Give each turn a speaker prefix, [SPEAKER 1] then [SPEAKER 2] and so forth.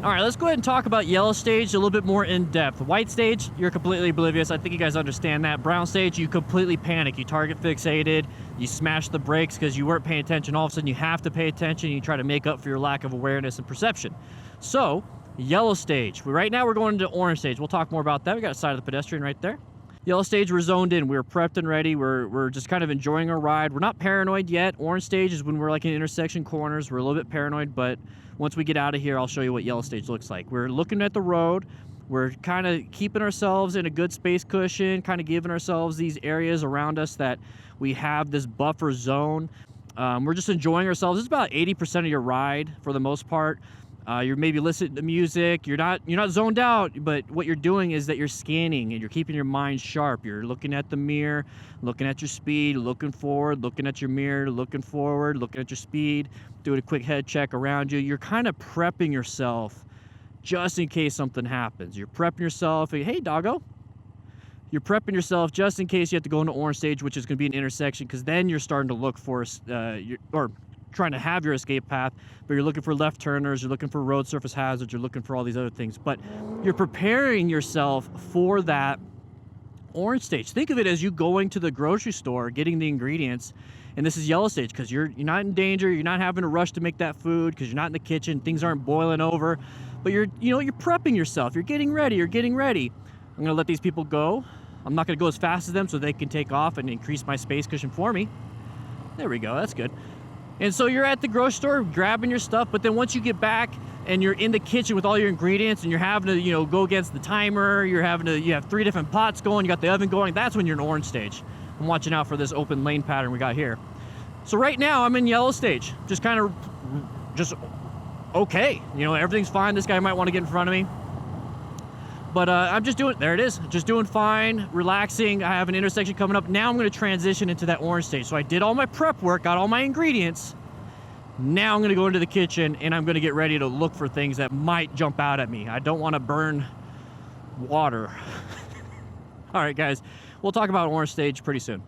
[SPEAKER 1] All right, let's go ahead and talk about yellow stage a little bit more in depth. White stage, you're completely oblivious. I think you guys understand that. Brown stage, you completely panic. You target fixated, you smash the brakes because you weren't paying attention. All of a sudden, you have to pay attention. You try to make up for your lack of awareness and perception. So, yellow stage. Right now, we're going into orange stage. We'll talk more about that. We got a side of the pedestrian right there. Yellow stage, we're zoned in. We're prepped and ready. We're just kind of enjoying our ride. We're not paranoid yet. Orange stage is when we're like in intersection corners. We're a little bit paranoid, but once we get out of here, I'll show you what yellow stage looks like. We're looking at the road. We're kind of keeping ourselves in a good space cushion, kind of giving ourselves these areas around us that we have this buffer zone. We're just enjoying ourselves. It's about 80% of your ride for the most part. You're maybe listening to music. You're not zoned out, but what you're doing is that you're scanning and you're keeping your mind sharp. You're looking at the mirror, looking at your speed, looking forward, looking at your mirror, looking forward, looking at your speed, doing a quick head check around you. You're kind of prepping yourself just in case something happens. You're prepping yourself. Hey, doggo. You're prepping yourself just in case you have to go into orange stage, which is going to be an intersection, because then you're starting to look for trying to have your escape path, but you're looking for left turners, you're looking for road surface hazards, you're looking for all these other things, but you're preparing yourself for that orange stage. Think of it as you going to the grocery store, getting the ingredients, and this is yellow stage because you're not in danger, you're not having to rush to make that food because you're not in the kitchen, things aren't boiling over, but you're prepping yourself, you're getting ready. I'm gonna let these people go. I'm not gonna go as fast as them so they can take off and increase my space cushion for me. There we go, that's good. And so you're at the grocery store grabbing your stuff, but then once you get back and you're in the kitchen with all your ingredients and you're having to, go against the timer, you have 3 different pots going, you got the oven going, that's when you're in orange stage. I'm watching out for this open lane pattern we got here. So right now I'm in yellow stage, just okay. Everything's fine. This guy might want to get in front of me. But I'm just doing fine, relaxing. I have an intersection coming up. Now I'm going to transition into that orange stage. So I did all my prep work, got all my ingredients. Now I'm going to go into the kitchen and I'm going to get ready to look for things that might jump out at me. I don't want to burn water. All right, guys, we'll talk about orange stage pretty soon.